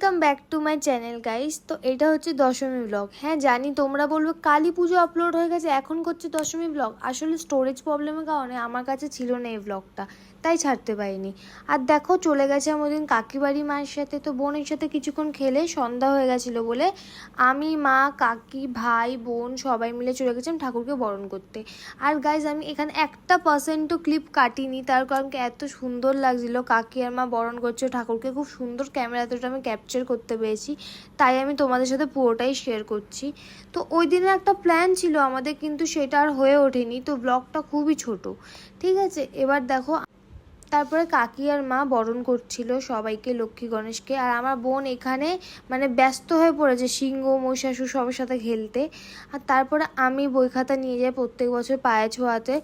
Welcome back to my channel guys. তো এটা হচ্ছে দশমী ব্লগ। হ্যাঁ জানি তোমরা বলবে কালী পুজো আপলোড হয়ে গেছে, এখন করছে দশমী ব্লগ। আসলে স্টোরেজ প্রবলেমের কারণে আমার কাছে ছিল না এই ব্লগটা, তাই ছাড়তে পারিনি। আর দেখো চলে গেছে আমার দিন কাকিবাড়ি মায়ের সাথে। তো বোনের সাথে কিছুক্ষণ খেলে সন্ধ্যা হয়ে গেছিলো বলে আমি, মা, কাকি, ভাই, বোন সবাই মিলে চলে গেছিলাম ঠাকুরকে বরণ করতে। আর গাইজ আমি এখানে 1% ক্লিপ কাটিনি, তার কারণ এত সুন্দর লাগছিল কাকি আর মা বরণ করছে ঠাকুরকে, খুব সুন্দর ক্যামেরাতে আমি ক্যাপচার করতে পেরেছি, তাই আমি তোমাদের সাথে পুরোটাই শেয়ার করছি। তো ওই দিনের একটা প্ল্যান ছিল আমাদের, কিন্তু সেটা আর হয়ে ওঠেনি, তো ব্লগটা খুবই ছোট। ঠিক আছে, এবার দেখো তারপরে কাকি আর মা বরণ করছিল সবাইকে, লক্ষ্মী গণেশকে। আর আমার বোন এখানে মানে ব্যস্ত হয়ে পড়েছে সিংহ মহিষাসুর সবার সাথে খেলতে। আর তারপরে আমি বই খাতা নিয়ে যাই প্রত্যেক বছর পায়ে ছোঁয়াতে,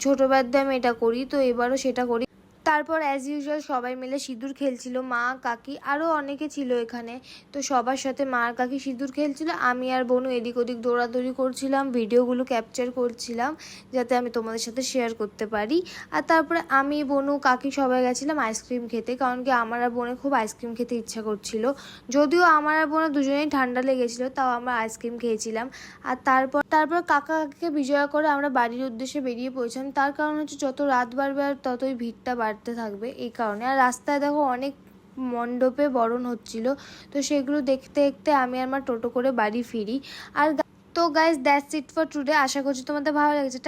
ছোটোবেলাতে আমি এটা করি, তো এবারও সেটা করি। তারপর অ্যাজ ইউজুয়াল সবাই মিলে সিঁদুর খেলছিল, মা, কাকি, আরও অনেকে ছিল এখানে। তো সবার সাথে মা আর কাকি সিঁদুর খেলছিল, আমি আর বোনু এদিক ওদিক দৌড়াদৌড়ি করছিলাম, ভিডিওগুলো ক্যাপচার করছিলাম যাতে আমি তোমাদের সাথে শেয়ার করতে পারি। আর তারপরে আমি, বোনু, কাকি সবাই গেছিলাম আইসক্রিম খেতে, কারণ কি আমার আর বোনের খুব আইসক্রিম খেতে ইচ্ছা করছিল। যদিও আমার আর বোনের দুজনেই ঠান্ডা লেগেছিলো, তাও আমরা আইসক্রিম খেয়েছিলাম। আর তারপর তারপর কাকা কাকিকে বিজয় করে আমরা বাড়ির উদ্দেশ্যে বেরিয়ে পড়েছিলাম। তার কারণ হচ্ছে যত রাত বাড়বে আর ততই ভিড়টা বাড়তে থাকবে, এই কারণে। আর রাস্তায় দেখো অনেক মণ্ডপে বরণ হচ্ছিল, তো সেগুলো দেখতে দেখতে আমি আমার টোটো করে বাড়ি ফিরি। আর তো guys that's it for today. আশা করছি তোমাদের ভালো লেগেছে।